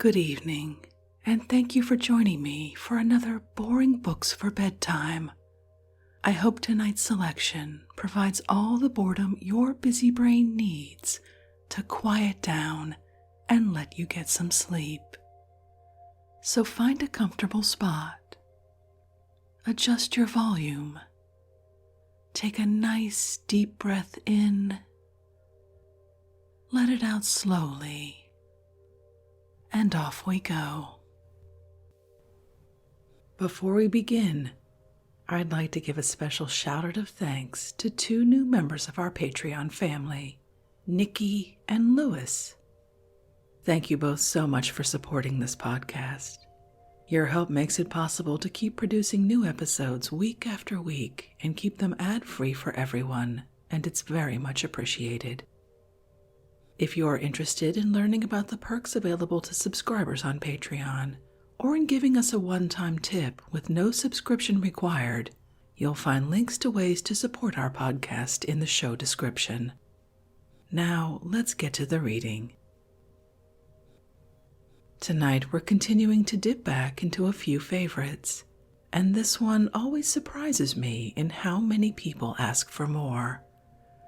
Good evening, and thank you for joining me for another Boring Books for Bedtime. I hope tonight's selection provides all the boredom your busy brain needs to quiet down and let you get some sleep. So find a comfortable spot, adjust your volume, take a nice deep breath in, let it out slowly, and off we go. Before we begin, I'd like to give a special shout out of thanks to two new members of our Patreon family, Nikki and Lewis. Thank you both so much for supporting this podcast. Your help makes it possible to keep producing new episodes week after week and keep them ad-free for everyone, and it's very much appreciated. If you are interested in learning about the perks available to subscribers on Patreon, or in giving us a one-time tip with no subscription required, you'll find links to ways to support our podcast in the show description. Now, let's get to the reading. Tonight, we're continuing to dip back into a few favorites, and this one always surprises me in how many people ask for more.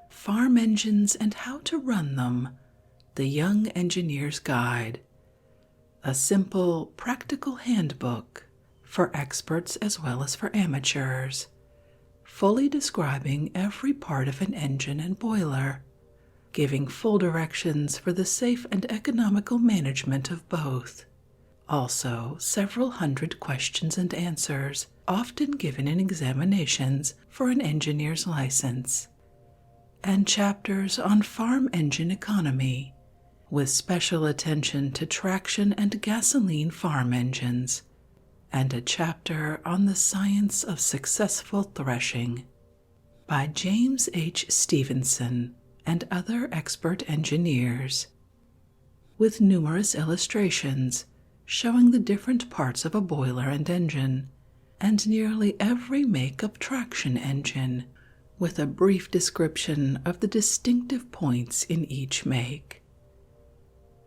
Farm Engines and How to Run Them, The Young Engineer's Guide. A simple, practical handbook for experts as well as for amateurs, fully describing every part of an engine and boiler, giving full directions for the safe and economical management of both. Also, several hundred questions and answers, often given in examinations for an engineer's license, and chapters on farm engine economy, with special attention to traction and gasoline farm engines, and a chapter on the science of successful threshing, by James H. Stevenson and other expert engineers, with numerous illustrations showing the different parts of a boiler and engine, and nearly every make of traction engine, with a brief description of the distinctive points in each make.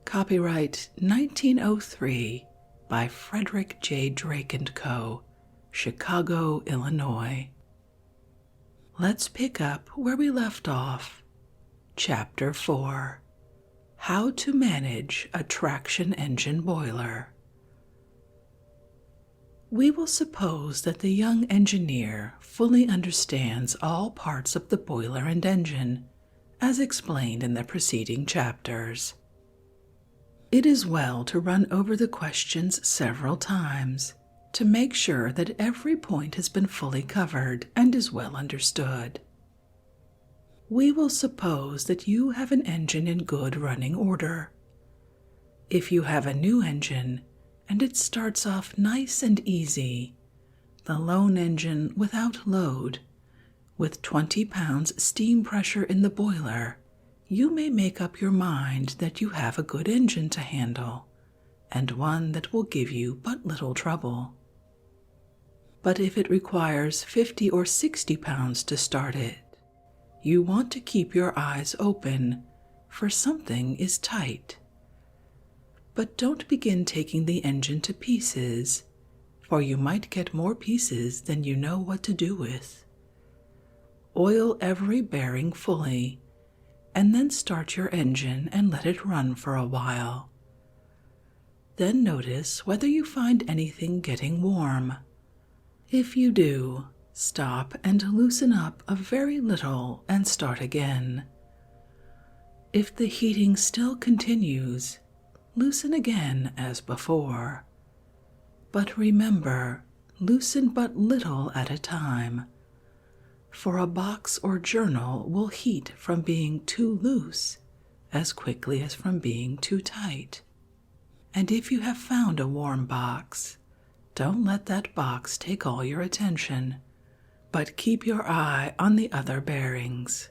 Copyright 1903 by Frederick J. Drake & Co., Chicago, Illinois. Let's pick up where we left off. Chapter 4. How to Manage a Traction Engine Boiler. We will suppose that the young engineer fully understands all parts of the boiler and engine, as explained in the preceding chapters. It is well to run over the questions several times to make sure that every point has been fully covered and is well understood. We will suppose that you have an engine in good running order. If you have a new engine and it starts off nice and easy, the lone engine without load, with 20 pounds steam pressure in the boiler, you may make up your mind that you have a good engine to handle, and one that will give you but little trouble. But if it requires 50 or 60 pounds to start it, you want to keep your eyes open, for something is tight. But don't begin taking the engine to pieces, for you might get more pieces than you know what to do with. Oil every bearing fully, and then start your engine and let it run for a while. Then notice whether you find anything getting warm. If you do, stop and loosen up a very little and start again. If the heating still continues, loosen again as before. But remember, loosen but little at a time, for a box or journal will heat from being too loose as quickly as from being too tight. And if you have found a warm box, don't let that box take all your attention, but keep your eye on the other bearings.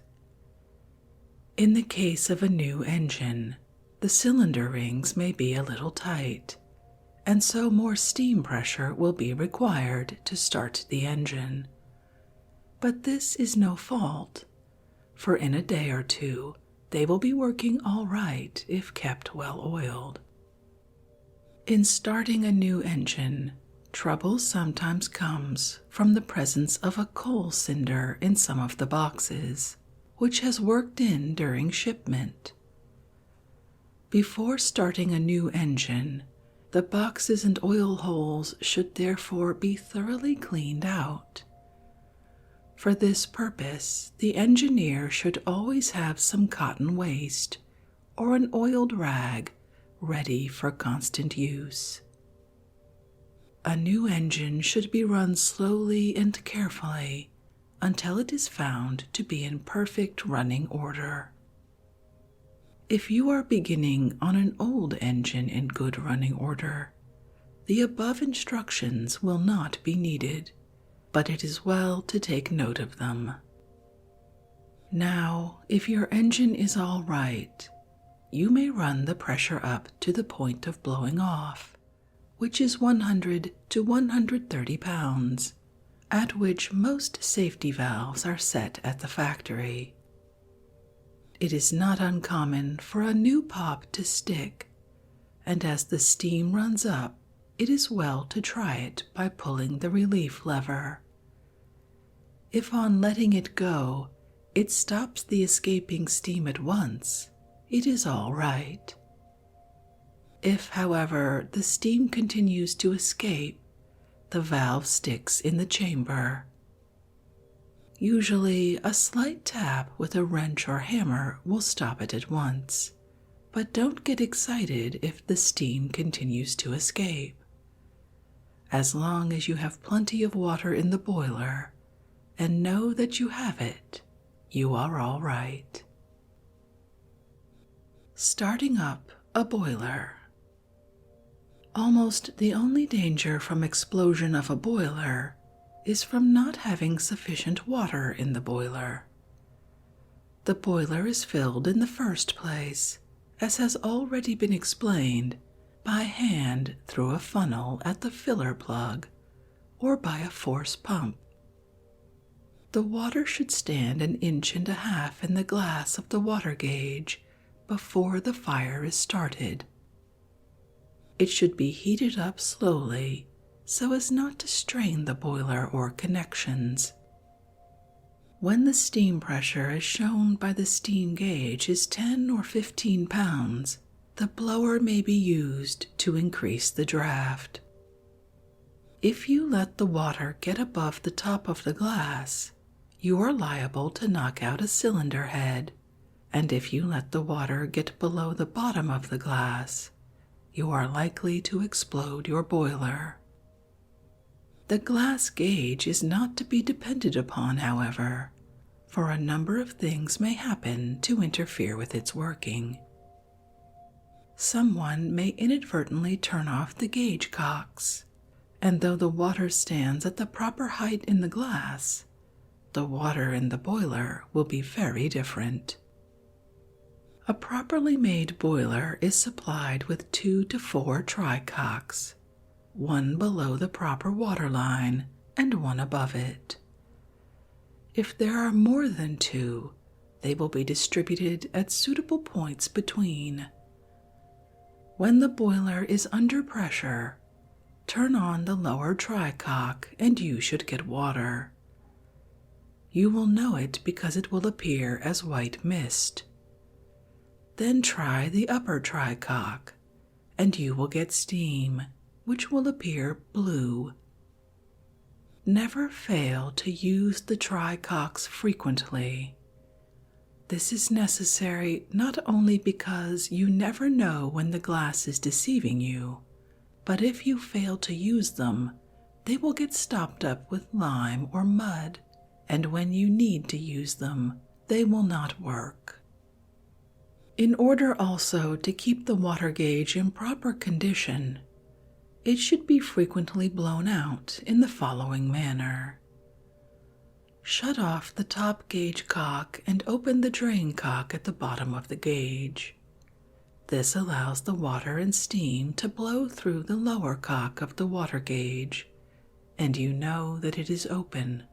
In the case of a new engine, the cylinder rings may be a little tight, and so more steam pressure will be required to start the engine. But this is no fault, for in a day or two they will be working all right if kept well oiled. In starting a new engine, trouble sometimes comes from the presence of a coal cinder in some of the boxes, which has worked in during shipment. Before starting a new engine, the boxes and oil holes should therefore be thoroughly cleaned out. For this purpose, the engineer should always have some cotton waste or an oiled rag ready for constant use. A new engine should be run slowly and carefully until it is found to be in perfect running order. If you are beginning on an old engine in good running order, the above instructions will not be needed, but it is well to take note of them. Now, if your engine is all right, you may run the pressure up to the point of blowing off, which is 100 to 130 pounds, at which most safety valves are set at the factory. It is not uncommon for a new pop to stick, and as the steam runs up, it is well to try it by pulling the relief lever. If on letting it go, it stops the escaping steam at once, it is all right. If, however, the steam continues to escape, the valve sticks in the chamber. Usually, a slight tap with a wrench or hammer will stop it at once, but don't get excited if the steam continues to escape. As long as you have plenty of water in the boiler and know that you have it, you are all right. Starting up a boiler. Almost the only danger from explosion of a boiler is from not having sufficient water in the boiler. The boiler is filled in the first place, as has already been explained, by hand through a funnel at the filler plug or by a force pump. The water should stand 1.5 inches in the glass of the water gauge before the fire is started. It should be heated up slowly so as not to strain the boiler or connections. When the steam pressure as shown by the steam gauge is 10 or 15 pounds, the blower may be used to increase the draft. If you let the water get above the top of the glass, you are liable to knock out a cylinder head, and if you let the water get below the bottom of the glass, you are likely to explode your boiler. The glass gauge is not to be depended upon, however, for a number of things may happen to interfere with its working. Someone may inadvertently turn off the gauge cocks, and though the water stands at the proper height in the glass, the water in the boiler will be very different. A properly made boiler is supplied with 2 to 4 tri-cocks, one below the proper water line and one above it. If there are more than 2, they will be distributed at suitable points between. When the boiler is under pressure, turn on the lower tri-cock and you should get water. You will know it because it will appear as white mist. Then try the upper tri-cock, and you will get steam, which will appear blue. Never fail to use the tri-cocks frequently. This is necessary not only because you never know when the glass is deceiving you, but if you fail to use them, they will get stopped up with lime or mud, and when you need to use them, they will not work. In order also to keep the water gauge in proper condition, it should be frequently blown out in the following manner. Shut off the top gauge cock and open the drain cock at the bottom of the gauge. This allows the water and steam to blow through the lower cock of the water gauge, and you know that it is open.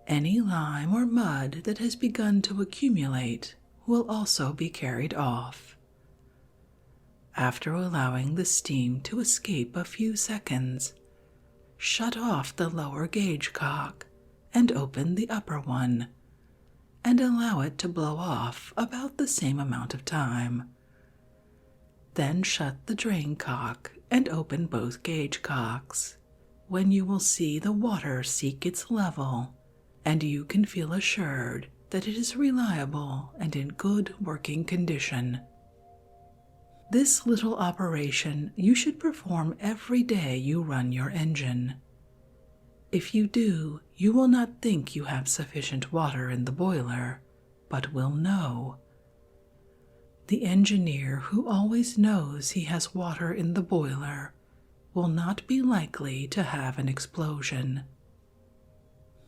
Any lime or mud that has begun to accumulate will also be carried off. after allowing the steam to escape a few seconds, shut off the lower gauge cock and open the upper one, and allow it to blow off about the same amount of time. Then shut the drain cock and open both gauge cocks, when you will see the water seek its level, and you can feel assured that it is reliable and in good working condition. This little operation you should perform every day you run your engine. If you do, you will not think you have sufficient water in the boiler, but will know. The engineer who always knows he has water in the boiler will not be likely to have an explosion.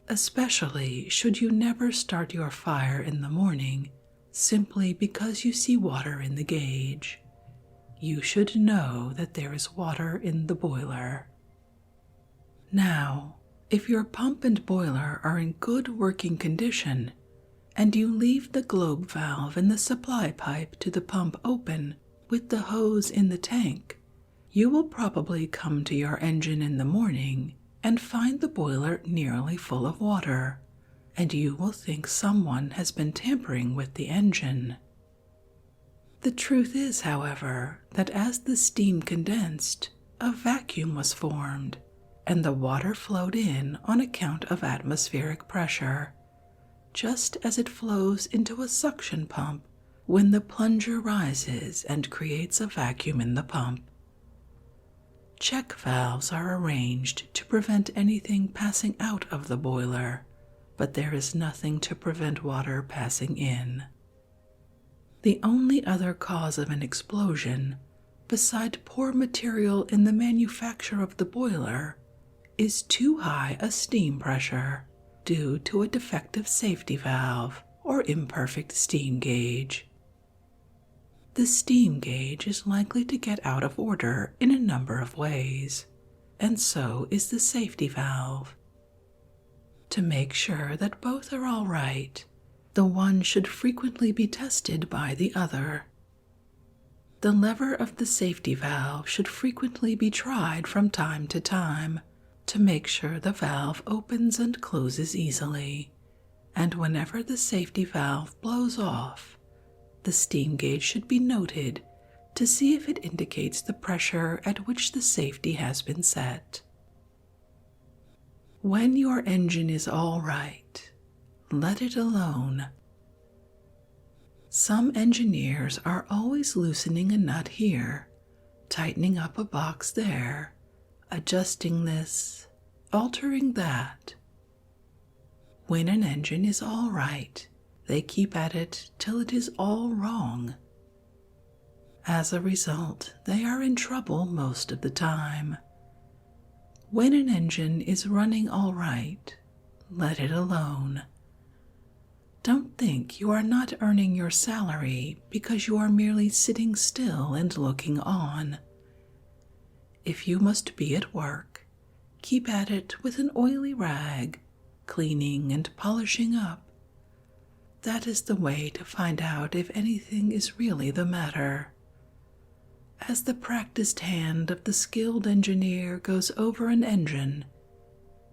Especially should you never start your fire in the morning simply because you see water in the gauge. You should know that there is water in the boiler. Now, if your pump and boiler are in good working condition, and you leave the globe valve in the supply pipe to the pump open with the hose in the tank, you will probably come to your engine in the morning and find the boiler nearly full of water, and you will think someone has been tampering with the engine. The truth is, however, that as the steam condensed, a vacuum was formed, and the water flowed in on account of atmospheric pressure, just as it flows into a suction pump when the plunger rises and creates a vacuum in the pump. Check valves are arranged to prevent anything passing out of the boiler, but there is nothing to prevent water passing in. The only other cause of an explosion, beside poor material in the manufacture of the boiler, is too high a steam pressure due to a defective safety valve or imperfect steam gauge. The steam gauge is likely to get out of order in a number of ways, and so is the safety valve. To make sure that both are all right, the one should frequently be tested by the other. The lever of the safety valve should frequently be tried from time to make sure the valve opens and closes easily, and whenever the safety valve blows off, the steam gauge should be noted to see if it indicates the pressure at which the safety has been set. When your engine is all right, let it alone. Some engineers are always loosening a nut here, tightening up a box there, adjusting this, altering that. When an engine is all right, they keep at it till it is all wrong. As a result, they are in trouble most of the time. When an engine is running all right, let it alone. Don't think you are not earning your salary because you are merely sitting still and looking on. If you must be at work, keep at it with an oily rag, cleaning and polishing up. That is the way to find out if anything is really the matter. As the practiced hand of the skilled engineer goes over an engine,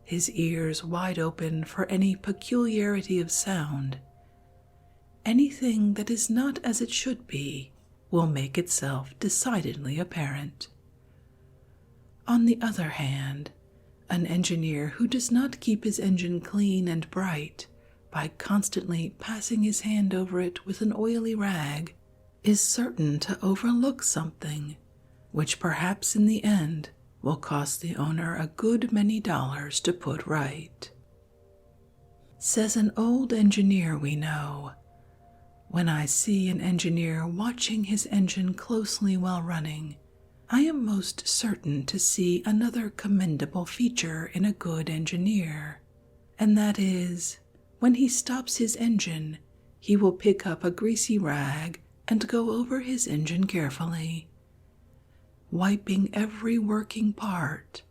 his ears wide open for any peculiarity of sound, anything that is not as it should be will make itself decidedly apparent. On the other hand, an engineer who does not keep his engine clean and bright by constantly passing his hand over it with an oily rag is certain to overlook something which perhaps in the end will cost the owner a good many dollars to put right. Says an old engineer we know, "When I see an engineer watching his engine closely while running, I am most certain to see another commendable feature in a good engineer, and that is, when he stops his engine, he will pick up a greasy rag and go over his engine carefully, wiping every working part,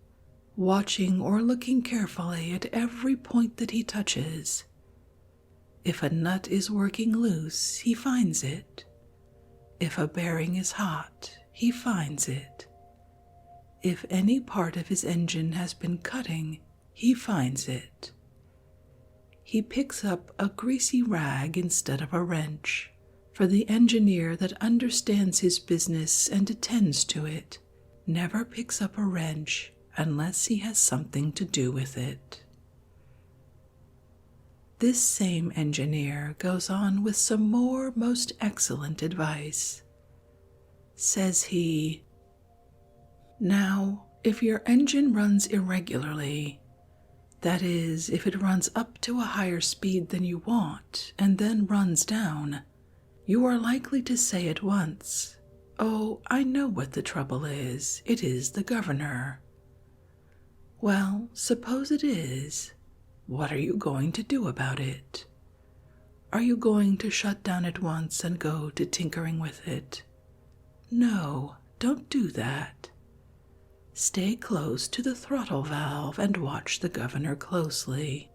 watching or looking carefully at every point that he touches. If a nut is working loose, he finds it. If a bearing is hot, he finds it. If any part of his engine has been cutting, he finds it. He picks up a greasy rag instead of a wrench, for the engineer that understands his business and attends to it never picks up a wrench unless he has something to do with it. This same engineer goes on with some more most excellent advice. Says he, "Now, if your engine runs irregularly, that is, if it runs up to a higher speed than you want and then runs down, you are likely to say at once, 'Oh, I know what the trouble is. It is the governor.' Well, suppose it is. What are you going to do about it? Are you going to shut down at once and go to tinkering with it? No, don't do that. Stay close to the throttle valve and watch the governor closely.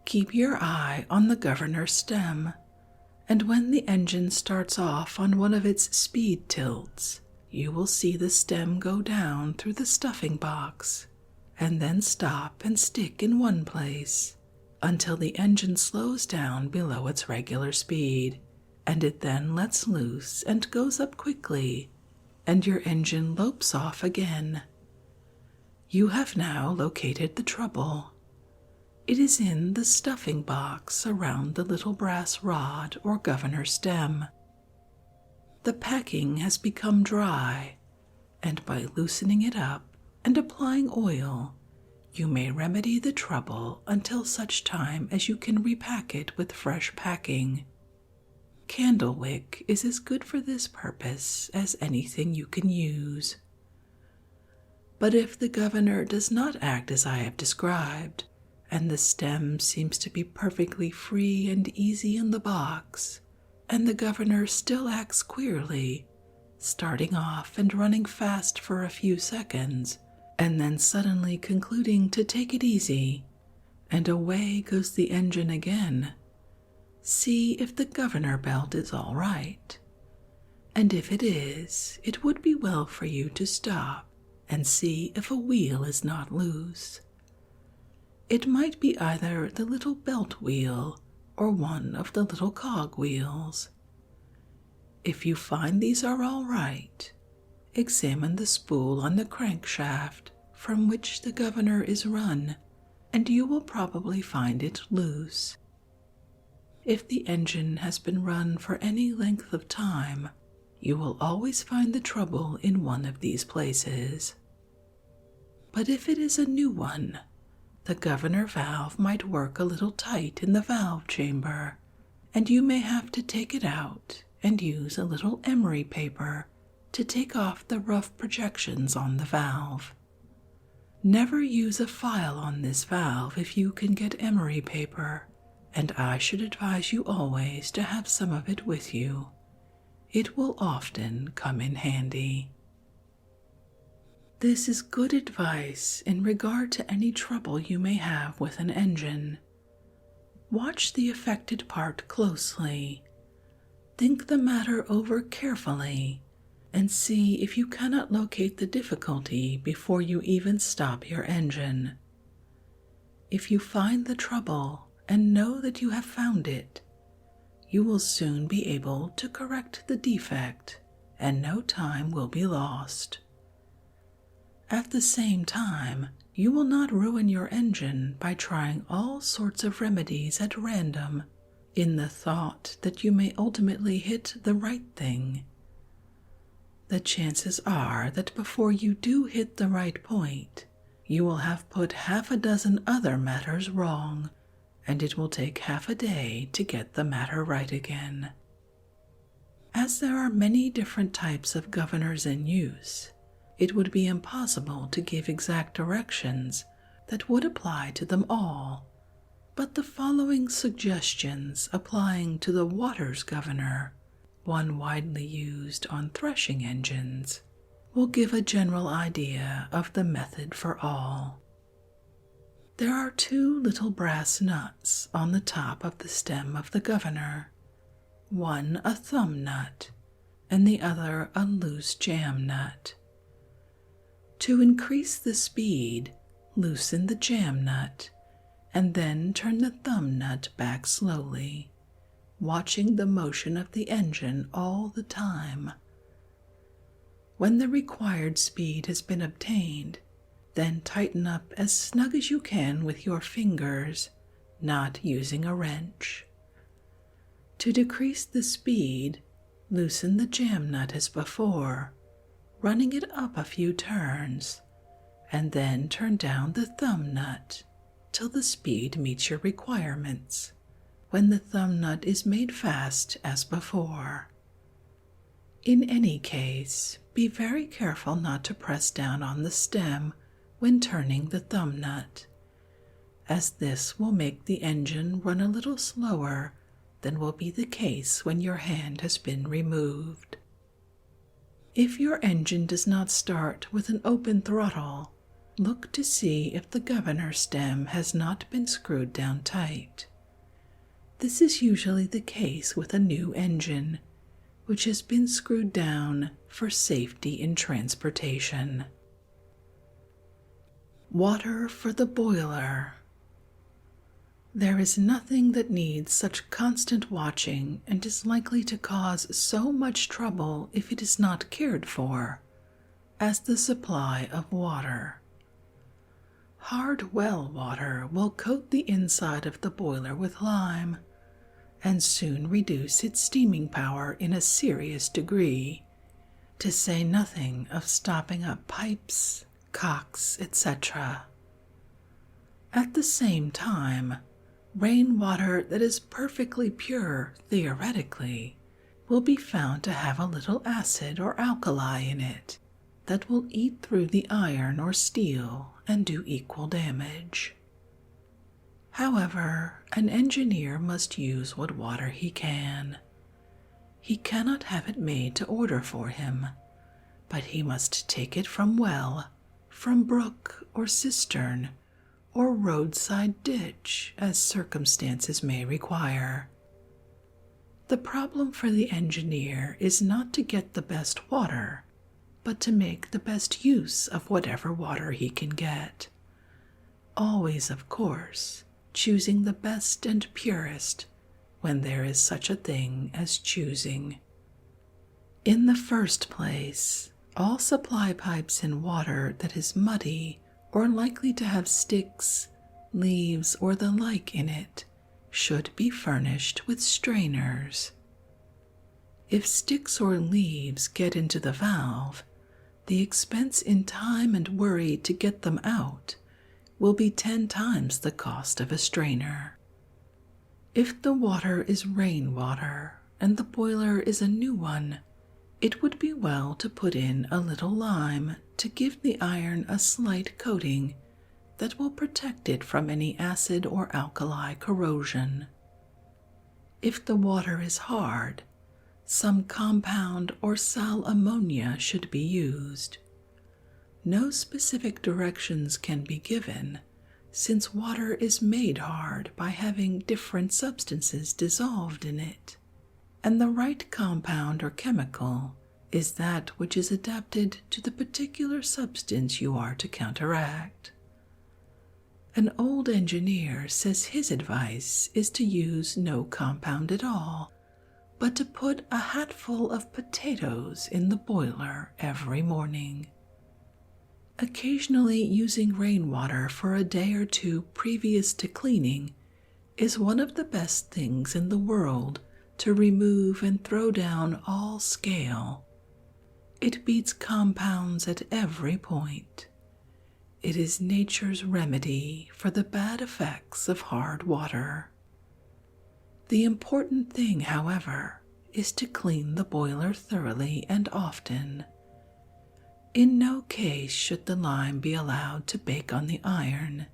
Keep your eye on the governor's stem, and when the engine starts off on one of its speed tilts, you will see the stem go down through the stuffing box and then stop and stick in one place until the engine slows down below its regular speed, and it then lets loose and goes up quickly, and your engine lopes off again. You have now located the trouble. It is in the stuffing box around the little brass rod or governor stem. The packing has become dry, and by loosening it up and applying oil, you may remedy the trouble until such time as you can repack it with fresh packing. Candlewick is as good for this purpose as anything you can use. But if the governor does not act as I have described, and the stem seems to be perfectly free and easy in the box, and the governor still acts queerly, starting off and running fast for a few seconds, and then suddenly concluding to take it easy, and away goes the engine again, see if the governor belt is all right. And if it is, it would be well for you to stop and see if a wheel is not loose. It might be either the little belt wheel or one of the little cog wheels. If you find these are all right, examine the spool on the crankshaft from which the governor is run, and you will probably find it loose. If the engine has been run for any length of time, you will always find the trouble in one of these places. But if it is a new one, the governor valve might work a little tight in the valve chamber, and you may have to take it out and use a little emery paper to take off the rough projections on the valve. Never use a file on this valve if you can get emery paper, and I should advise you always to have some of it with you. It will often come in handy. This is good advice in regard to any trouble you may have with an engine. Watch the affected part closely. Think the matter over carefully and see if you cannot locate the difficulty before you even stop your engine. If you find the trouble and know that you have found it, you will soon be able to correct the defect, and no time will be lost. At the same time, you will not ruin your engine by trying all sorts of remedies at random in the thought that you may ultimately hit the right thing. The chances are that before you do hit the right point, you will have put half a dozen other matters wrong, and it will take half a day to get the matter right again. As there are many different types of governors in use, it would be impossible to give exact directions that would apply to them all, but the following suggestions applying to the water's governor, one widely used on threshing engines, will give a general idea of the method for all. There are two little brass nuts on the top of the stem of the governor, one a thumb nut and the other a loose jam nut. To increase the speed, loosen the jam nut and then turn the thumb nut back slowly, watching the motion of the engine all the time. When the required speed has been obtained, then tighten up as snug as you can with your fingers, not using a wrench. To decrease the speed, loosen the jam nut as before, running it up a few turns, and then turn down the thumb nut till the speed meets your requirements, when the thumb nut is made fast as before. In any case, be very careful not to press down on the stem when turning the thumb nut, as this will make the engine run a little slower than will be the case when your hand has been removed. If your engine does not start with an open throttle, look to see if the governor stem has not been screwed down tight. This is usually the case with a new engine, which has been screwed down for safety in transportation. Water for the boiler. There is nothing that needs such constant watching and is likely to cause so much trouble if it is not cared for as the supply of water. Hard well water will coat the inside of the boiler with lime and soon reduce its steaming power in a serious degree, to say nothing of stopping up pipes, cocks, etc. At the same time, rainwater that is perfectly pure theoretically will be found to have a little acid or alkali in it that will eat through the iron or steel and do equal damage. However, an engineer must use what water he can. He cannot have it made to order for him, but he must take it from well, from brook or cistern, or roadside ditch as circumstances may require. The problem for the engineer is not to get the best water, but to make the best use of whatever water he can get. Always, of course, choosing the best and purest when there is such a thing as choosing. In the first place, all supply pipes in water that is muddy or likely to have sticks, leaves, or the like in it should be furnished with strainers. If sticks or leaves get into the valve, the expense in time and worry to get them out will be 10 times the cost of a strainer. If the water is rainwater and the boiler is a new one, it would be well to put in a little lime to give the iron a slight coating that will protect it from any acid or alkali corrosion. If the water is hard, some compound or sal ammonia should be used. No specific directions can be given, since water is made hard by having different substances dissolved in it, and the right compound or chemical is that which is adapted to the particular substance you are to counteract. An old engineer says his advice is to use no compound at all, but to put a hatful of potatoes in the boiler every morning. Occasionally using rainwater for a day or two previous to cleaning is one of the best things in the world to remove and throw down all scale. It beats compounds at every point. It is nature's remedy for the bad effects of hard water. The important thing, however, is to clean the boiler thoroughly and often. In no case should the lime be allowed to bake on the iron.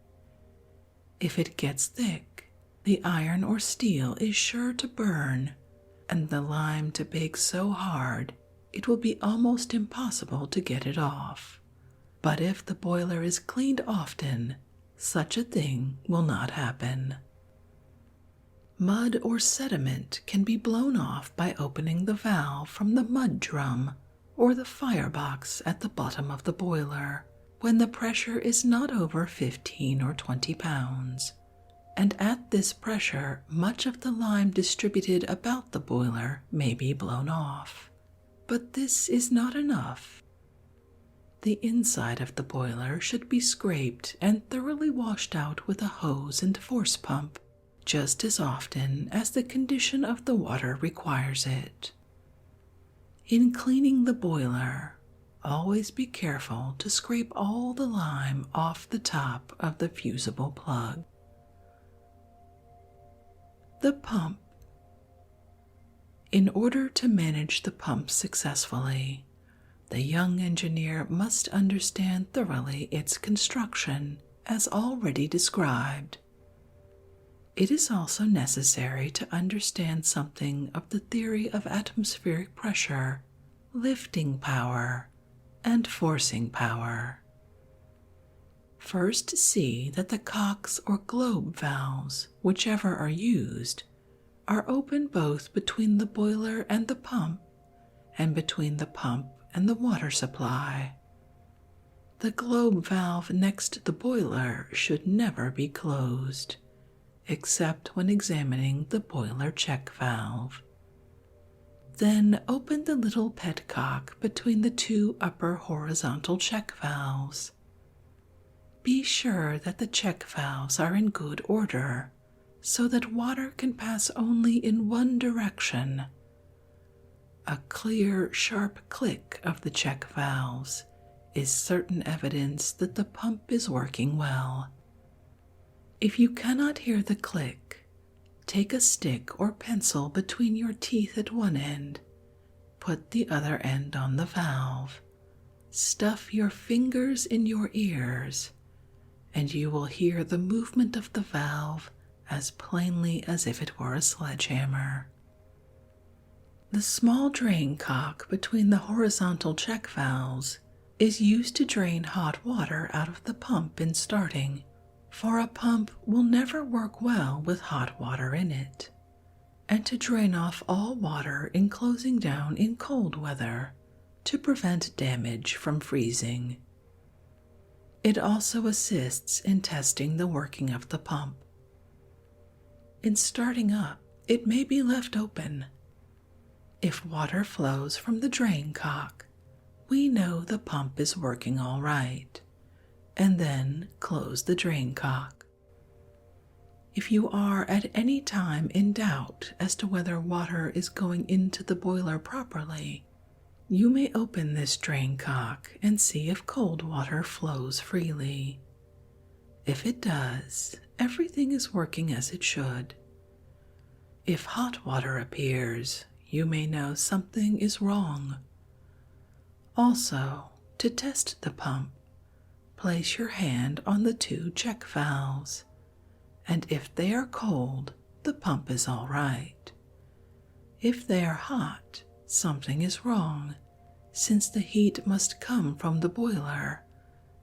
If it gets thick, the iron or steel is sure to burn, and the lime to bake so hard it will be almost impossible to get it off. But if the boiler is cleaned often, such a thing will not happen. Mud or sediment can be blown off by opening the valve from the mud drum or the firebox at the bottom of the boiler when the pressure is not over 15 or 20 pounds, and at this pressure much of the lime distributed about the boiler may be blown off. But this is not enough. The inside of the boiler should be scraped and thoroughly washed out with a hose and force pump just as often as the condition of the water requires it. In cleaning the boiler, always be careful to scrape all the lime off the top of the fusible plug. The pump. In order to manage the pump successfully, the young engineer must understand thoroughly its construction, as already described. It is also necessary to understand something of the theory of atmospheric pressure, lifting power, and forcing power. First, see that the cocks or globe valves, whichever are used, are open both between the boiler and the pump, and between the pump and the water supply. The globe valve next the boiler should never be closed, except when examining the boiler check valve. Then open the little petcock between the two upper horizontal check valves. Be sure that the check valves are in good order, so that water can pass only in one direction. A clear, sharp click of the check valves is certain evidence that the pump is working well. If you cannot hear the click, take a stick or pencil between your teeth at one end, put the other end on the valve, stuff your fingers in your ears, and you will hear the movement of the valve as plainly as if it were a sledgehammer. The small drain cock between the horizontal check valves is used to drain hot water out of the pump in starting, for a pump will never work well with hot water in it, and to drain off all water in closing down in cold weather to prevent damage from freezing. It also assists in testing the working of the pump. In starting up, it may be left open. If water flows from the drain cock, we know the pump is working all right, and then close the drain cock. If you are at any time in doubt as to whether water is going into the boiler properly, you may open this drain cock and see if cold water flows freely. If it does, everything is working as it should. If hot water appears, you may know something is wrong. Also, to test the pump, place your hand on the two check valves, and if they are cold, the pump is all right. If they are hot, something is wrong, since the heat must come from the boiler,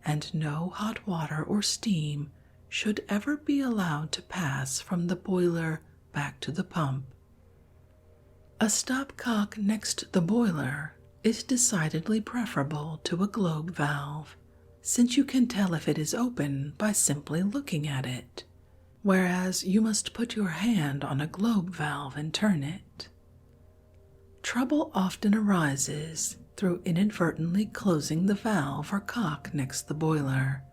and no hot water or steam should ever be allowed to pass from the boiler back to the pump. A stopcock next the boiler is decidedly preferable to a globe valve, since you can tell if it is open by simply looking at it, whereas you must put your hand on a globe valve and turn it. Trouble often arises through inadvertently closing the valve or cock next the boiler,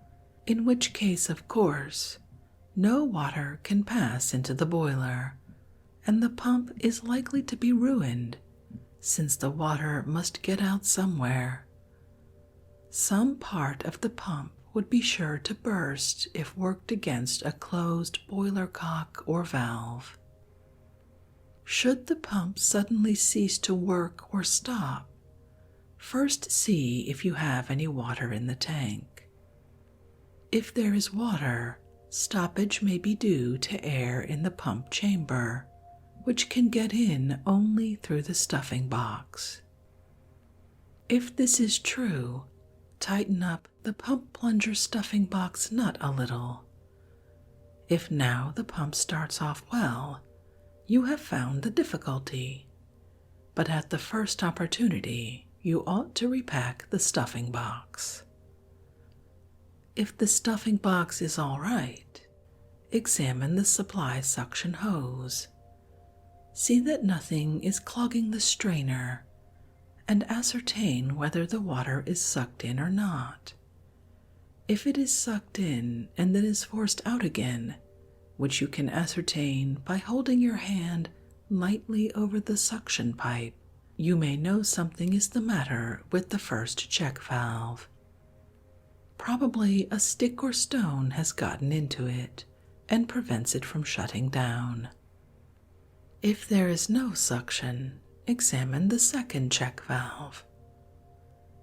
in which case, of course, no water can pass into the boiler, and the pump is likely to be ruined, since the water must get out somewhere. Some part of the pump would be sure to burst if worked against a closed boiler cock or valve. Should the pump suddenly cease to work or stop, first see if you have any water in the tank. If there is water, stoppage may be due to air in the pump chamber, which can get in only through the stuffing box. If this is true, tighten up the pump plunger stuffing box nut a little. If now the pump starts off well, you have found the difficulty, but at the first opportunity you ought to repack the stuffing box. If the stuffing box is all right, examine the supply suction hose. See that nothing is clogging the strainer and ascertain whether the water is sucked in or not. If it is sucked in and then is forced out again, which you can ascertain by holding your hand lightly over the suction pipe, you may know something is the matter with the first check valve. Probably a stick or stone has gotten into it and prevents it from shutting down. If there is no suction, examine the second check valve.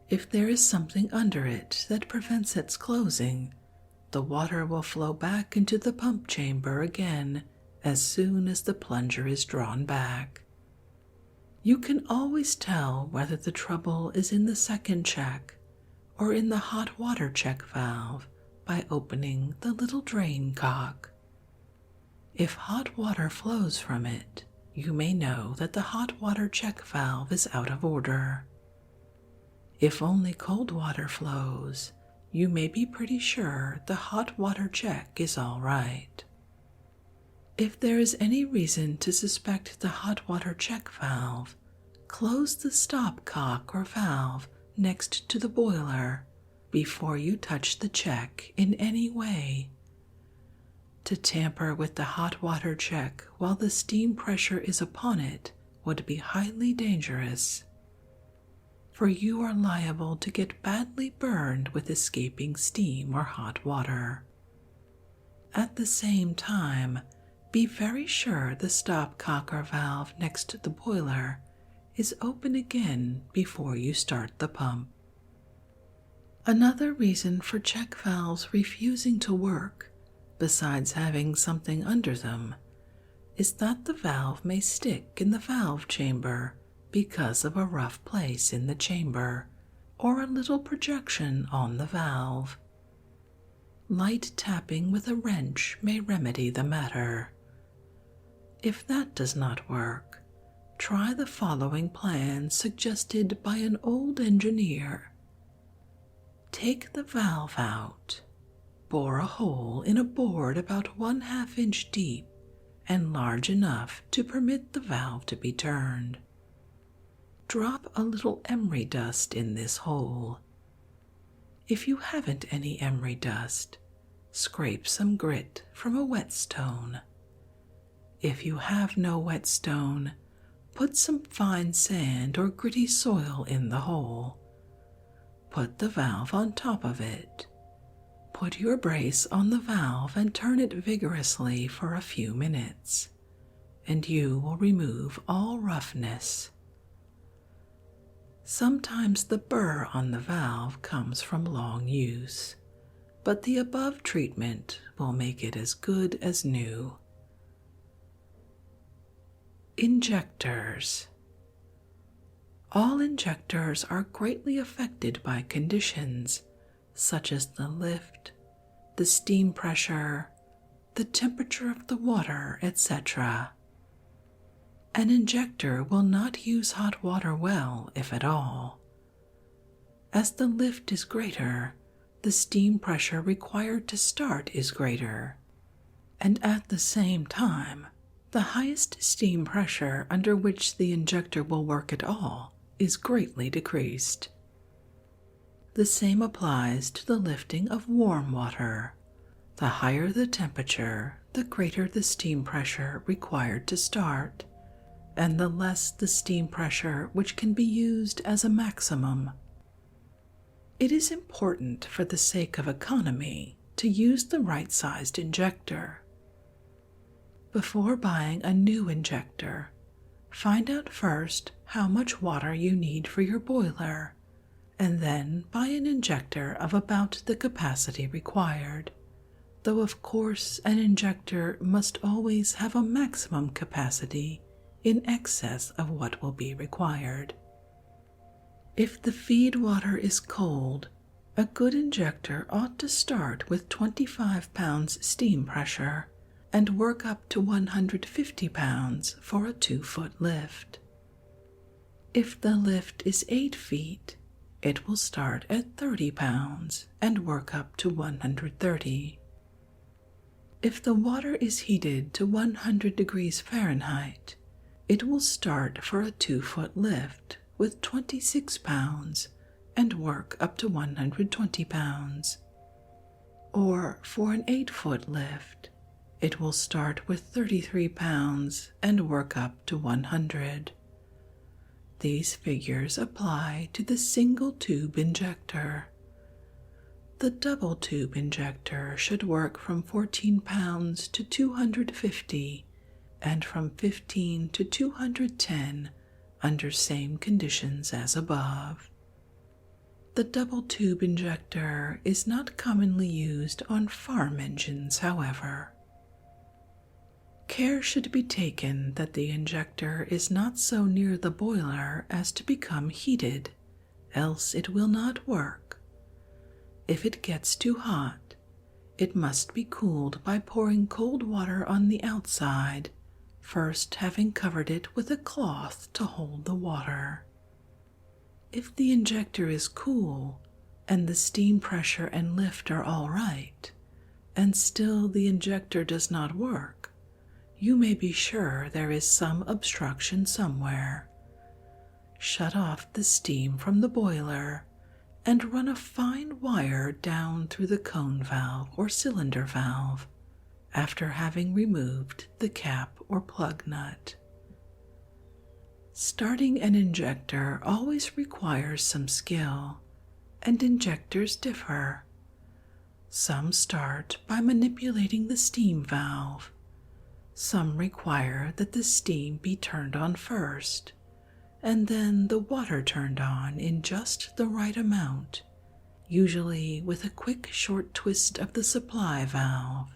If there is something under it that prevents its closing, the water will flow back into the pump chamber again as soon as the plunger is drawn back. You can always tell whether the trouble is in the second check or in the hot water check valve by opening the little drain cock. If hot water flows from it, you may know that the hot water check valve is out of order. If only cold water flows, you may be pretty sure the hot water check is all right. If there is any reason to suspect the hot water check valve, close the stop cock or valve next to the boiler before you touch the check in any way. To tamper with the hot water check while the steam pressure is upon it would be highly dangerous, for you are liable to get badly burned with escaping steam or hot water. At the same time, be very sure the stop cock or valve next to the boiler is open again before you start the pump. Another reason for check valves refusing to work, besides having something under them, is that the valve may stick in the valve chamber because of a rough place in the chamber or a little projection on the valve. Light tapping with a wrench may remedy the matter. If that does not work, try the following plan suggested by an old engineer. Take the valve out, bore a hole in a board about 1/2 inch deep and large enough to permit the valve to be turned. Drop a little emery dust in this hole. If you haven't any emery dust, scrape some grit from a whetstone. If you have no whetstone, put some fine sand or gritty soil in the hole. Put the valve on top of it. Put your brace on the valve and turn it vigorously for a few minutes, and you will remove all roughness. Sometimes the burr on the valve comes from long use, but the above treatment will make it as good as new. Injectors. All injectors are greatly affected by conditions such as the lift, the steam pressure, the temperature of the water, etc. An injector will not use hot water well, if at all. As the lift is greater, the steam pressure required to start is greater, and at the same time, the highest steam pressure under which the injector will work at all is greatly decreased. The same applies to the lifting of warm water. The higher the temperature, the greater the steam pressure required to start, and the less the steam pressure which can be used as a maximum. It is important for the sake of economy to use the right-sized injector. Before buying a new injector, find out first how much water you need for your boiler, and then buy an injector of about the capacity required, though of course an injector must always have a maximum capacity in excess of what will be required. If the feed water is cold, a good injector ought to start with 25 pounds steam pressure and work up to 150 pounds for a 2-foot lift. If the lift is 8 feet, it will start at 30 pounds and work up to 130. If the water is heated to 100 degrees Fahrenheit, it will start for a 2-foot lift with 26 pounds and work up to 120 pounds. Or for an 8-foot lift, it will start with 33 pounds and work up to 100. These figures apply to the single tube injector. The double tube injector should work from 14 pounds to 250 and from 15 to 210 under same conditions as above. The double tube injector is not commonly used on farm engines, however. Care should be taken that the injector is not so near the boiler as to become heated, else it will not work. If it gets too hot, it must be cooled by pouring cold water on the outside, first having covered it with a cloth to hold the water. If the injector is cool and the steam pressure and lift are all right, and still the injector does not work, you may be sure there is some obstruction somewhere. Shut off the steam from the boiler and run a fine wire down through the cone valve or cylinder valve after having removed the cap or plug nut. Starting an injector always requires some skill, and injectors differ. Some start by manipulating the steam valve. Some require that the steam be turned on first, and then the water turned on in just the right amount, usually with a quick short twist of the supply valve.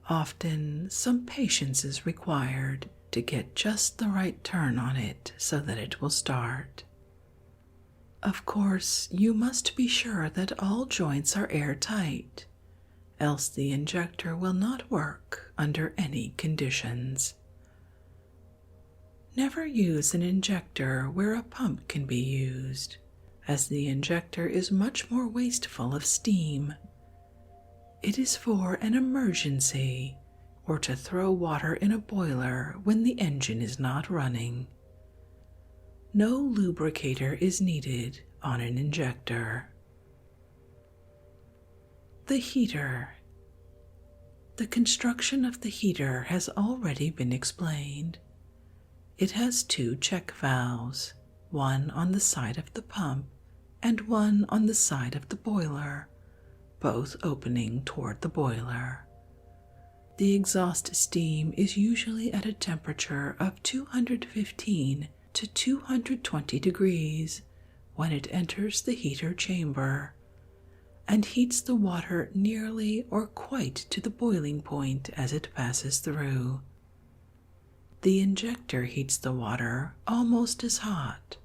Often some patience is required to get just the right turn on it so that it will start. Of course, you must be sure that all joints are airtight, else the injector will not work under any conditions. Never use an injector where a pump can be used, as the injector is much more wasteful of steam. It is for an emergency, or to throw water in a boiler when the engine is not running. No lubricator is needed on an injector. The heater. The construction of the heater has already been explained. It has 2 check valves, one on the side of the pump and one on the side of the boiler, both opening toward the boiler. The exhaust steam is usually at a temperature of 215 to 220 degrees when it enters the heater chamber, and heats the water nearly or quite to the boiling point as it passes through. The injector heats the water almost as hot.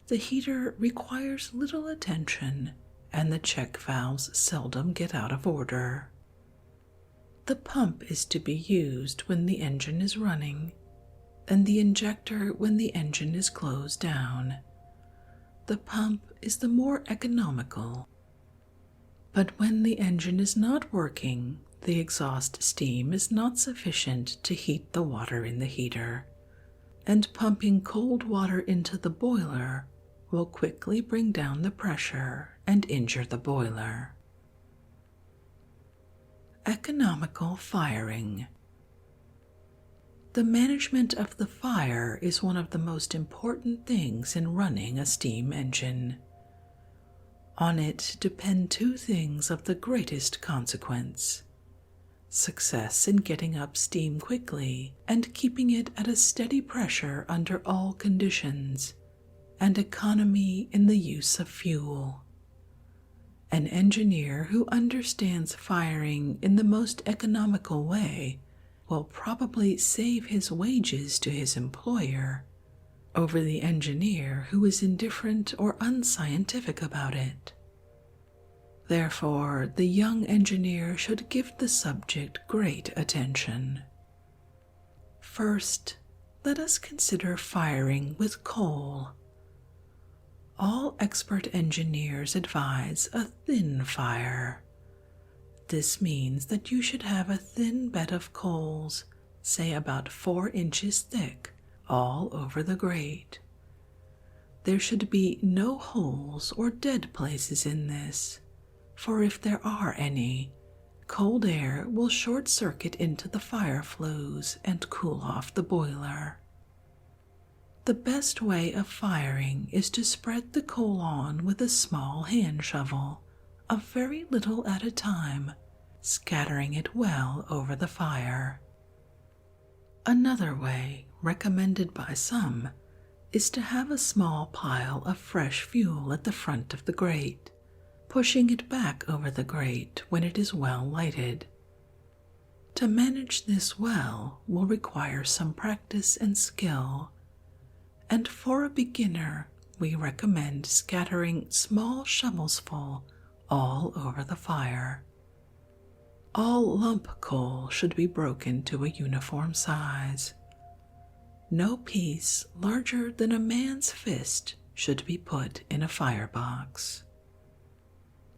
The heater requires little attention, and the check valves seldom get out of order. The pump is to be used when the engine is running, and the injector when the engine is closed down. The pump is the more economical. But when the engine is not working, the exhaust steam is not sufficient to heat the water in the heater, and pumping cold water into the boiler will quickly bring down the pressure and injure the boiler. Economical firing. The management of the fire is one of the most important things in running a steam engine. On it depend 2 things of the greatest consequence: success in getting up steam quickly and keeping it at a steady pressure under all conditions, and economy in the use of fuel. An engineer who understands firing in the most economical way will probably save his wages to his employer over the engineer who is indifferent or unscientific about it. Therefore, the young engineer should give the subject great attention. First, let us consider firing with coal. All expert engineers advise a thin fire. This means that you should have a thin bed of coals, say about 4 inches thick, all over the grate. There should be no holes or dead places in this, for if there are any, cold air will short-circuit into the fire flues and cool off the boiler. The best way of firing is to spread the coal on with a small hand shovel, a very little at a time, scattering it well over the fire. Another way, recommended by some, is to have a small pile of fresh fuel at the front of the grate, pushing it back over the grate when it is well lighted. To manage this well will require some practice and skill, and for a beginner we recommend scattering small shovelsful all over the fire. All lump coal should be broken to a uniform size. No piece larger than a man's fist should be put in a firebox.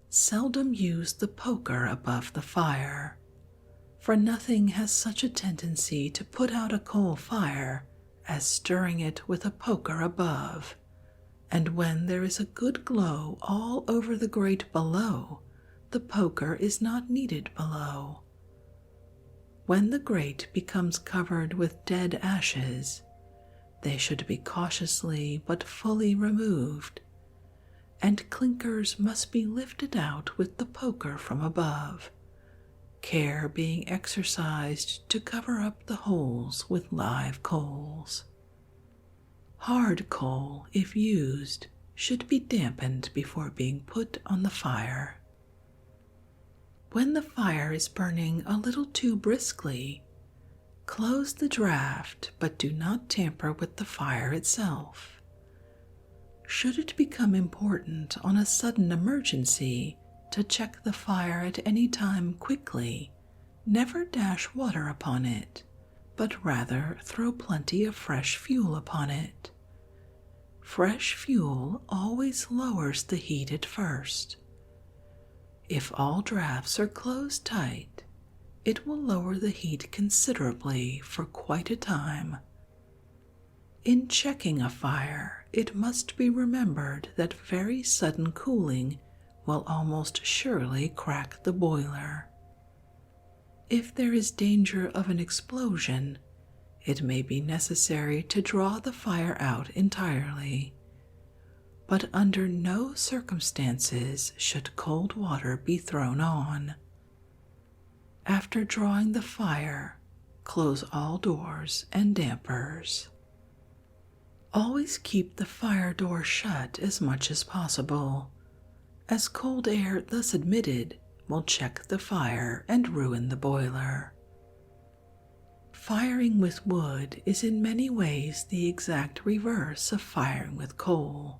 Seldom use the poker above the fire, for nothing has such a tendency to put out a coal fire as stirring it with a poker above, and when there is a good glow all over the grate below, the poker is not needed below. When the grate becomes covered with dead ashes, they should be cautiously but fully removed, and clinkers must be lifted out with the poker from above, care being exercised to cover up the holes with live coals. Hard coal, if used, should be dampened before being put on the fire. When the fire is burning a little too briskly, close the draught, but do not tamper with the fire itself. Should it become important on a sudden emergency to check the fire at any time quickly, never dash water upon it, but rather throw plenty of fresh fuel upon it. Fresh fuel always lowers the heat at first. If all drafts are closed tight, it will lower the heat considerably for quite a time. In checking a fire, it must be remembered that very sudden cooling will almost surely crack the boiler. If there is danger of an explosion, it may be necessary to draw the fire out entirely, but under no circumstances should cold water be thrown on. After drawing the fire, close all doors and dampers. Always keep the fire door shut as much as possible, as cold air thus admitted will check the fire and ruin the boiler. Firing with wood is in many ways the exact reverse of firing with coal.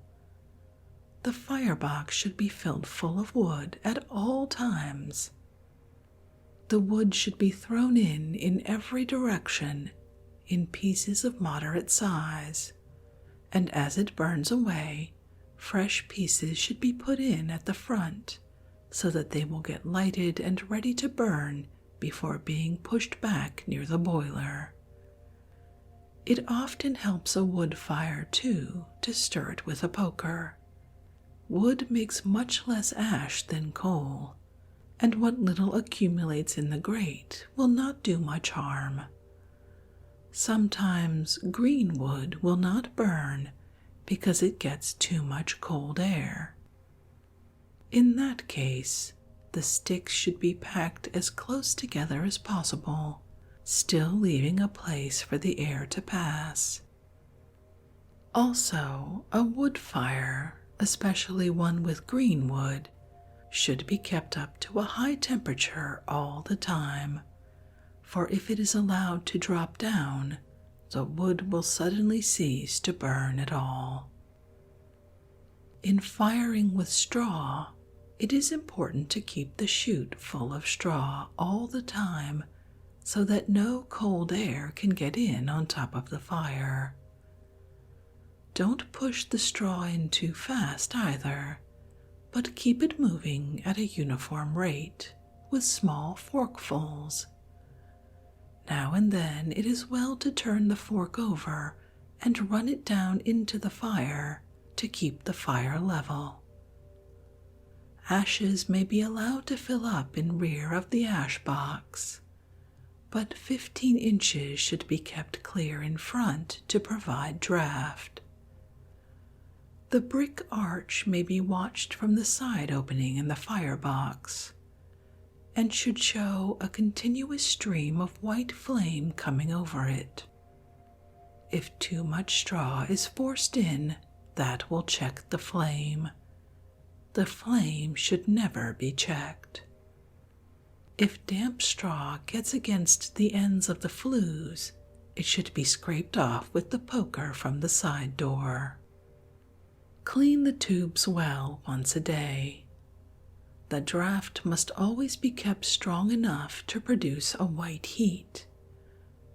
The firebox should be filled full of wood at all times. The wood should be thrown in every direction, in pieces of moderate size, and as it burns away, fresh pieces should be put in at the front, so that they will get lighted and ready to burn before being pushed back near the boiler. It often helps a wood fire, too, to stir it with a poker. Wood makes much less ash than coal, and what little accumulates in the grate will not do much harm. Sometimes green wood will not burn because it gets too much cold air. In that case, the sticks should be packed as close together as possible, still leaving a place for the air to pass. Also, a wood fire, especially one with green wood, should be kept up to a high temperature all the time, for if it is allowed to drop down, the wood will suddenly cease to burn at all. In firing with straw, It is important to keep the chute full of straw all the time so that no cold air can get in on top of the fire. Don't push the straw in too fast either, but keep it moving at a uniform rate with small forkfuls. Now and then it is well to turn the fork over and run it down into the fire to keep the fire level. Ashes may be allowed to fill up in rear of the ash box, but 15 inches should be kept clear in front to provide draft. The brick arch may be watched from the side opening in the firebox, and should show a continuous stream of white flame coming over it. If too much straw is forced in, that will check the flame. The flame should never be checked. If damp straw gets against the ends of the flues, it should be scraped off with the poker from the side door. Clean the tubes well once a day. The draft must always be kept strong enough to produce a white heat,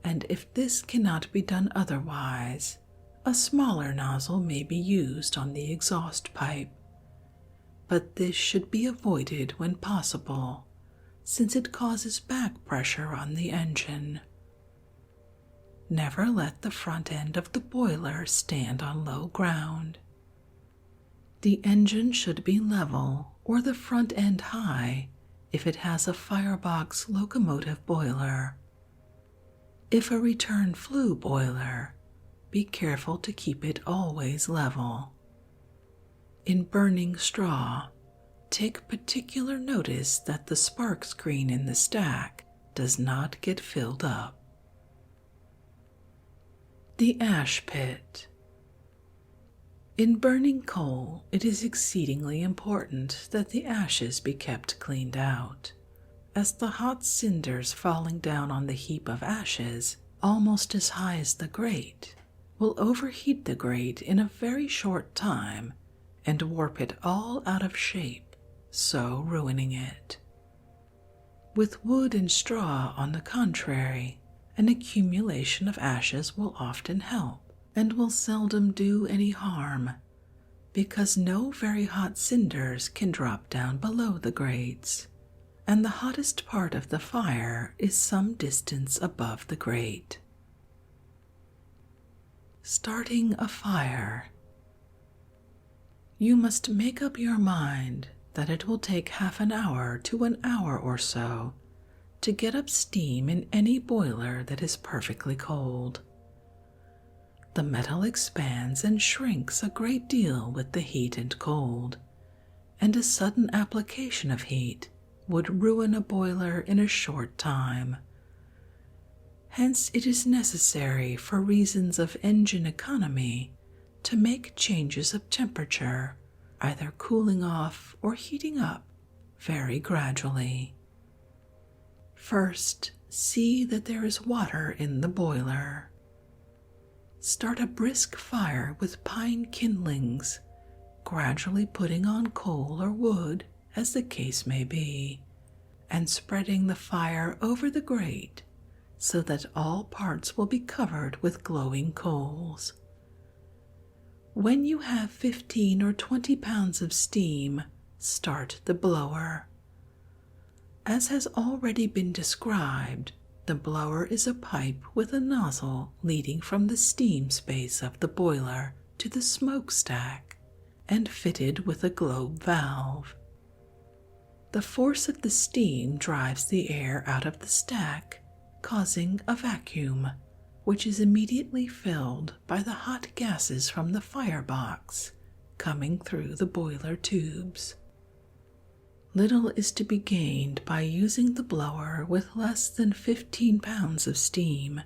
and if this cannot be done otherwise, a smaller nozzle may be used on the exhaust pipe, but this should be avoided when possible, since it causes back pressure on the engine. Never let the front end of the boiler stand on low ground. The engine should be level or the front end high if it has a firebox locomotive boiler. If a return flue boiler, be careful to keep it always level. In burning straw, take particular notice that the spark screen in the stack does not get filled up. The ash pit. In burning coal, it is exceedingly important that the ashes be kept cleaned out, as the hot cinders falling down on the heap of ashes, almost as high as the grate, will overheat the grate in a very short time and warp it all out of shape, so ruining it. With wood and straw, on the contrary, an accumulation of ashes will often help and will seldom do any harm, because no very hot cinders can drop down below the grates, and the hottest part of the fire is some distance above the grate. Starting a fire. You must make up your mind that it will take half an hour to an hour or so to get up steam in any boiler that is perfectly cold. The metal expands and shrinks a great deal with the heat and cold, and a sudden application of heat would ruin a boiler in a short time. Hence it is necessary, for reasons of engine economy, to make changes of temperature, either cooling off or heating up, very gradually. First, see that there is water in the boiler. Start a brisk fire with pine kindlings, gradually putting on coal or wood, as the case may be, and spreading the fire over the grate so that all parts will be covered with glowing coals. When you have 15 or 20 pounds of steam, start the blower. As has already been described, the blower is a pipe with a nozzle leading from the steam space of the boiler to the smokestack and fitted with a globe valve. The force of the steam drives the air out of the stack, causing a vacuum, which is immediately filled by the hot gases from the firebox coming through the boiler tubes. Little is to be gained by using the blower with less than 15 pounds of steam,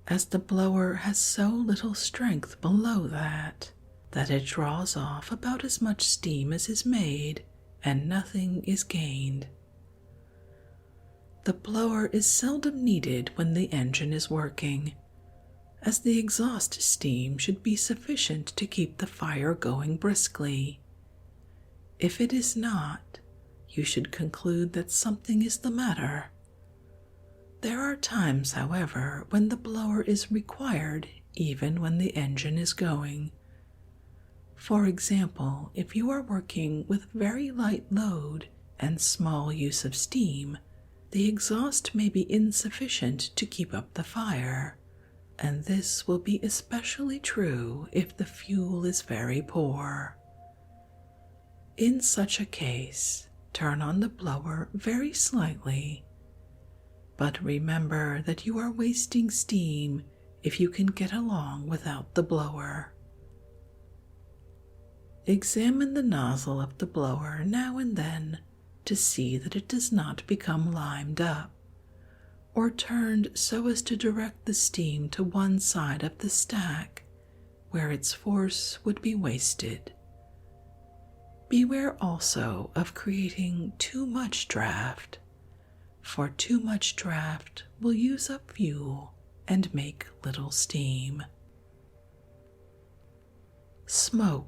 as the blower has so little strength below that it draws off about as much steam as is made, and nothing is gained. The blower is seldom needed when the engine is working, as the exhaust steam should be sufficient to keep the fire going briskly. If it is not, you should conclude that something is the matter. There are times, however, when the blower is required even when the engine is going. For example, if you are working with very light load and small use of steam, the exhaust may be insufficient to keep up the fire, and this will be especially true if the fuel is very poor. In such a case, turn on the blower very slightly, but remember that you are wasting steam if you can get along without the blower. Examine the nozzle of the blower now and then to see that it does not become limed up, or turned so as to direct the steam to one side of the stack, where its force would be wasted. Beware also of creating too much draft, for too much draft will use up fuel and make little steam. Smoke.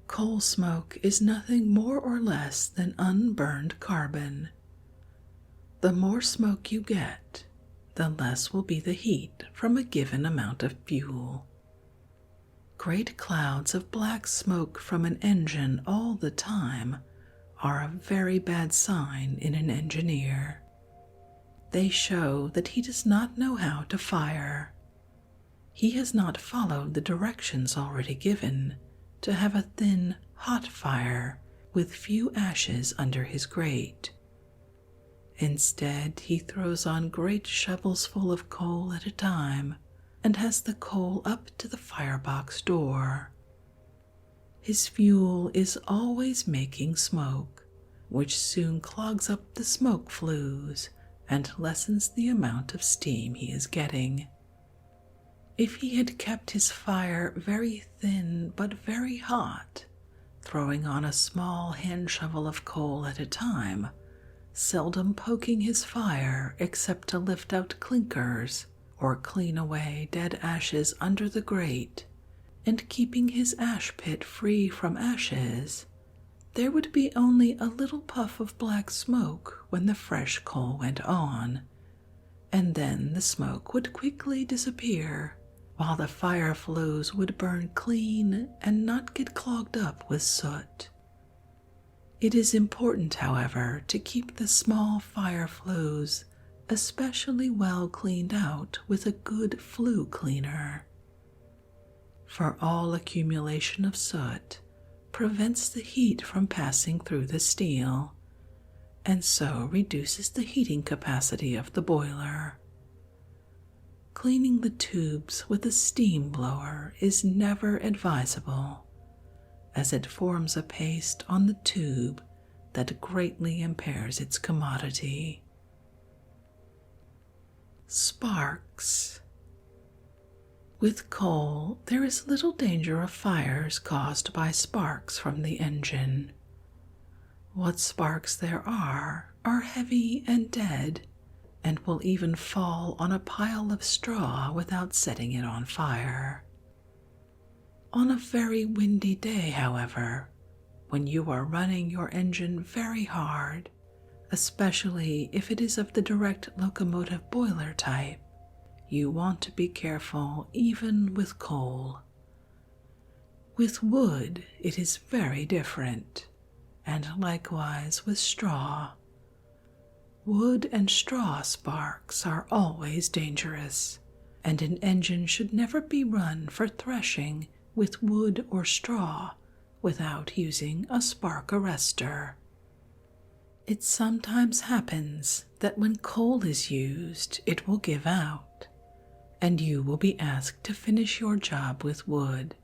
Coal smoke is nothing more or less than unburned carbon. The more smoke you get, the less will be the heat from a given amount of fuel. Great clouds of black smoke from an engine all the time are a very bad sign in an engineer. They show that he does not know how to fire. He has not followed the directions already given to have a thin, hot fire with few ashes under his grate. Instead, he throws on great shovels full of coal at a time and has the coal up to the firebox door. His fuel is always making smoke, which soon clogs up the smoke flues and lessens the amount of steam he is getting. If he had kept his fire very thin but very hot, throwing on a small hand shovel of coal at a time, seldom poking his fire except to lift out clinkers or clean away dead ashes under the grate, and keeping his ash pit free from ashes, there would be only a little puff of black smoke when the fresh coal went on, and then the smoke would quickly disappear, while the fire flues would burn clean and not get clogged up with soot. It is important, however, to keep the small fire flues especially well cleaned out with a good flue cleaner, for all accumulation of soot prevents the heat from passing through the steel, and so reduces the heating capacity of the boiler. Cleaning the tubes with a steam blower is never advisable, as it forms a paste on the tube that greatly impairs its commodity. Sparks. With coal, there is little danger of fires caused by sparks from the engine. What sparks there are heavy and dead, and will even fall on a pile of straw without setting it on fire. On a very windy day, however, when you are running your engine very hard, especially if it is of the direct locomotive boiler type, you want to be careful even with coal. With wood, it is very different, and likewise with straw. Wood and straw sparks are always dangerous, and an engine should never be run for threshing with wood or straw without using a spark arrestor. It sometimes happens that when coal is used, it will give out, and you will be asked to finish your job with wood.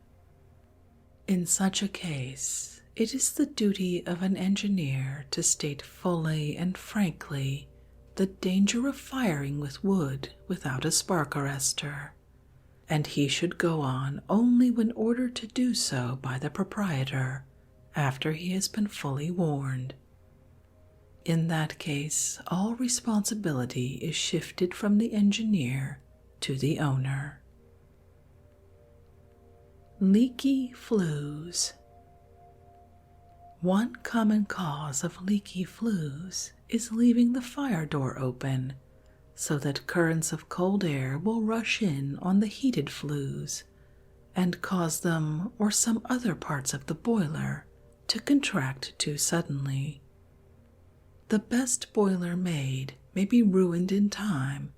In such a case, it is the duty of an engineer to state fully and frankly the danger of firing with wood without a spark arrestor, and he should go on only when ordered to do so by the proprietor after he has been fully warned. In that case, all responsibility is shifted from the engineer to the owner. Leaky flues. One common cause of leaky flues is leaving the fire door open so that currents of cold air will rush in on the heated flues and cause them or some other parts of the boiler to contract too suddenly. The best boiler made may be ruined in time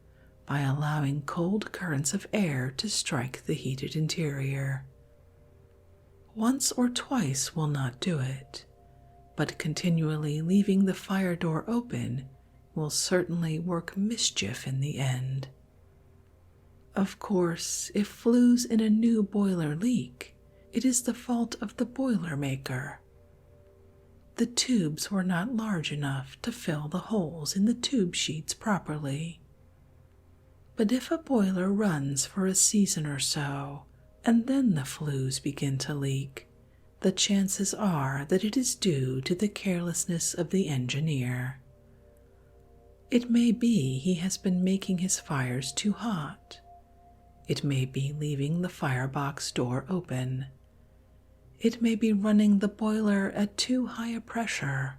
by allowing cold currents of air to strike the heated interior. Once or twice will not do it, but continually leaving the fire door open will certainly work mischief in the end. Of course, if flues in a new boiler leak, it is the fault of the boiler maker. The tubes were not large enough to fill the holes in the tube sheets properly. But if a boiler runs for a season or so, and then the flues begin to leak, the chances are that it is due to the carelessness of the engineer. It may be he has been making his fires too hot. It may be leaving the firebox door open. It may be running the boiler at too high a pressure.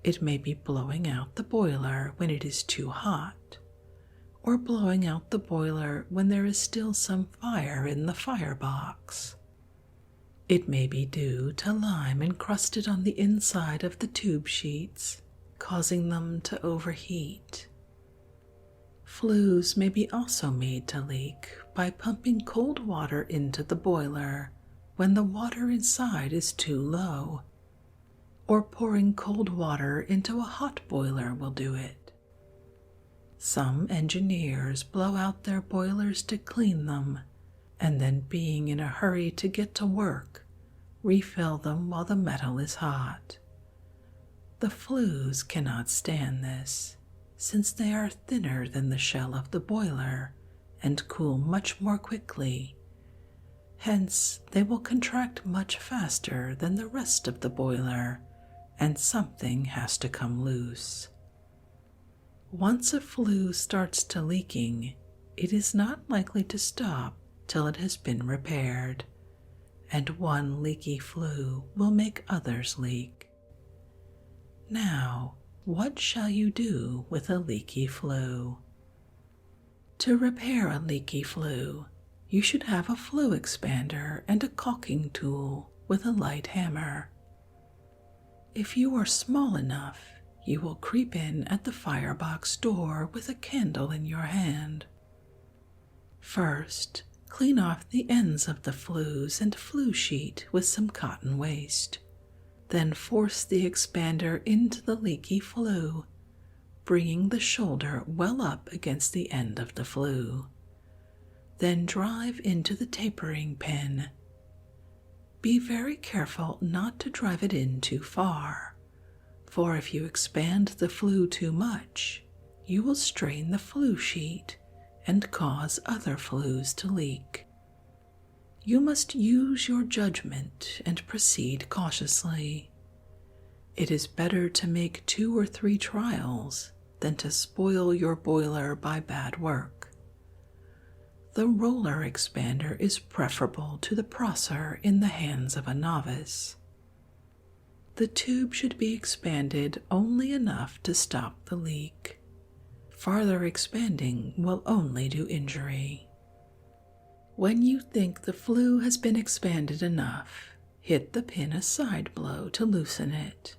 It may be blowing out the boiler when it is too hot, or blowing out the boiler when there is still some fire in the firebox. It may be due to lime encrusted on the inside of the tube sheets, causing them to overheat. Flues may be also made to leak by pumping cold water into the boiler when the water inside is too low, or pouring cold water into a hot boiler will do it. Some engineers blow out their boilers to clean them, and then being in a hurry to get to work, refill them while the metal is hot. The flues cannot stand this, since they are thinner than the shell of the boiler and cool much more quickly. Hence, they will contract much faster than the rest of the boiler, and something has to come loose. Once a flue starts to leaking, it is not likely to stop till it has been repaired, and one leaky flue will make others leak. Now, what shall you do with a leaky flue? To repair a leaky flue, you should have a flue expander and a caulking tool with a light hammer. If you are small enough, you will creep in at the firebox door with a candle in your hand. First, clean off the ends of the flues and flue sheet with some cotton waste. Then force the expander into the leaky flue, bringing the shoulder well up against the end of the flue. Then drive into the tapering pin. Be very careful not to drive it in too far, for if you expand the flue too much, you will strain the flue sheet and cause other flues to leak. You must use your judgment and proceed cautiously. It is better to make 2 or 3 trials than to spoil your boiler by bad work. The roller expander is preferable to the prosser in the hands of a novice. The tube should be expanded only enough to stop the leak. Farther expanding will only do injury. When you think the flue has been expanded enough, hit the pin a side blow to loosen it.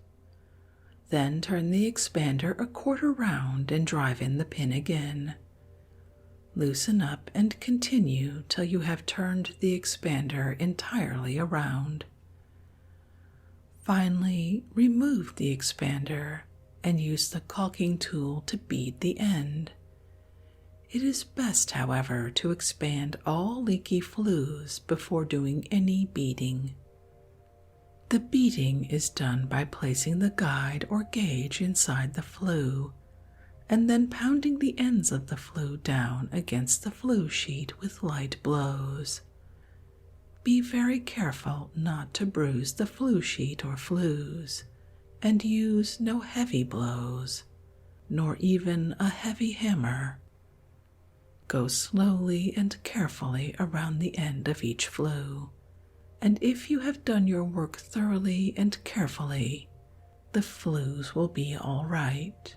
Then turn the expander a quarter round and drive in the pin again. Loosen up and continue till you have turned the expander entirely around. Finally, remove the expander and use the caulking tool to bead the end. It is best, however, to expand all leaky flues before doing any beading. The beading is done by placing the guide or gauge inside the flue, and then pounding the ends of the flue down against the flue sheet with light blows. Be very careful not to bruise the flue sheet or flues, and use no heavy blows, nor even a heavy hammer. Go slowly and carefully around the end of each flue, and if you have done your work thoroughly and carefully, the flues will be all right.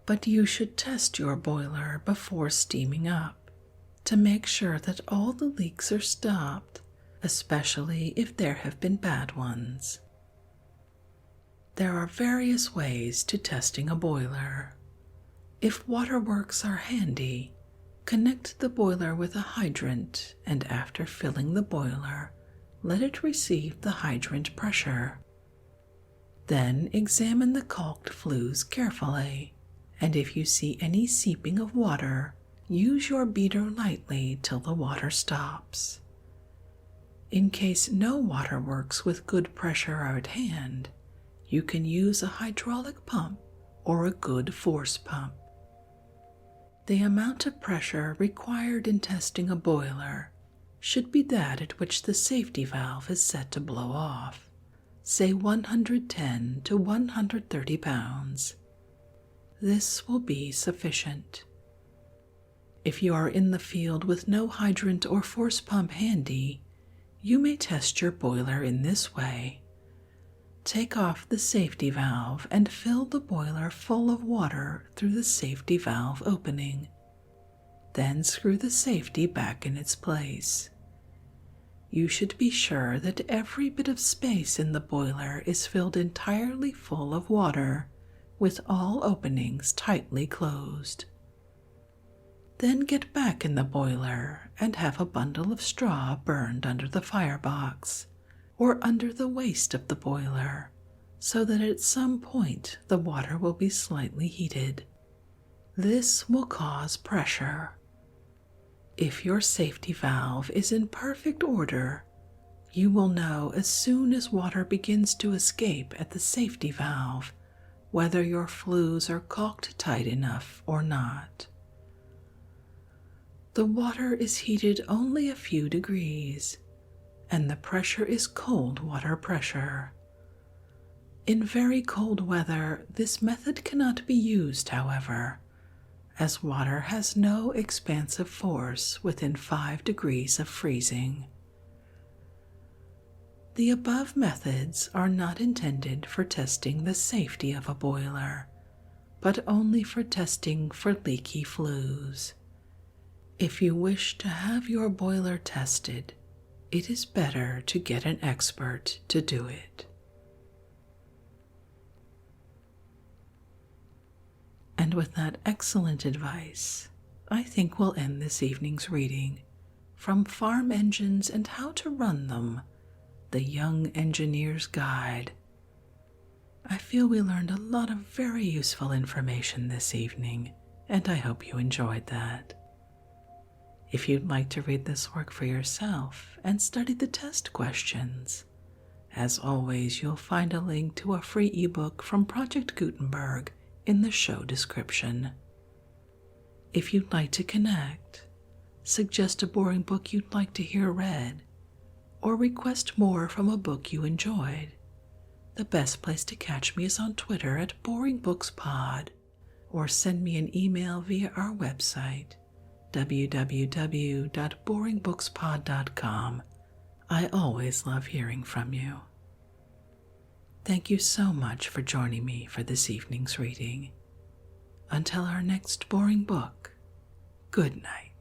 But you should test your boiler before steaming up to make sure that all the leaks are stopped, especially if there have been bad ones. There are various ways to testing a boiler. If waterworks are handy, connect the boiler with a hydrant and after filling the boiler, let it receive the hydrant pressure. Then examine the caulked flues carefully, and if you see any seeping of water, use your beater lightly till the water stops. In case no waterworks with good pressure are at hand, you can use a hydraulic pump or a good force pump. The amount of pressure required in testing a boiler should be that at which the safety valve is set to blow off, say 110 to 130 pounds. This will be sufficient. If you are in the field with no hydrant or force pump handy, you may test your boiler in this way. Take off the safety valve and fill the boiler full of water through the safety valve opening. Then screw the safety back in its place. You should be sure that every bit of space in the boiler is filled entirely full of water, with all openings tightly closed. Then get back in the boiler and have a bundle of straw burned under the firebox or under the waist of the boiler, so that at some point the water will be slightly heated. This will cause pressure. If your safety valve is in perfect order, you will know as soon as water begins to escape at the safety valve whether your flues are caulked tight enough or not. The water is heated only a few degrees, and the pressure is cold water pressure. In very cold weather, this method cannot be used, however, as water has no expansive force within 5 degrees of freezing. The above methods are not intended for testing the safety of a boiler, but only for testing for leaky flues. If you wish to have your boiler tested, it is better to get an expert to do it. And with that excellent advice, I think we'll end this evening's reading from Farm Engines and How to Run Them, The Young Engineer's Guide. I feel we learned a lot of very useful information this evening, and I hope you enjoyed that. If you'd like to read this work for yourself and study the test questions, as always, you'll find a link to a free ebook from Project Gutenberg in the show description. If you'd like to connect, suggest a boring book you'd like to hear read, or request more from a book you enjoyed, the best place to catch me is on Twitter at BoringBooksPod, or send me an email via our website, www.boringbookspod.com. I always love hearing from you. Thank you so much for joining me for this evening's reading. Until our next boring book, good night.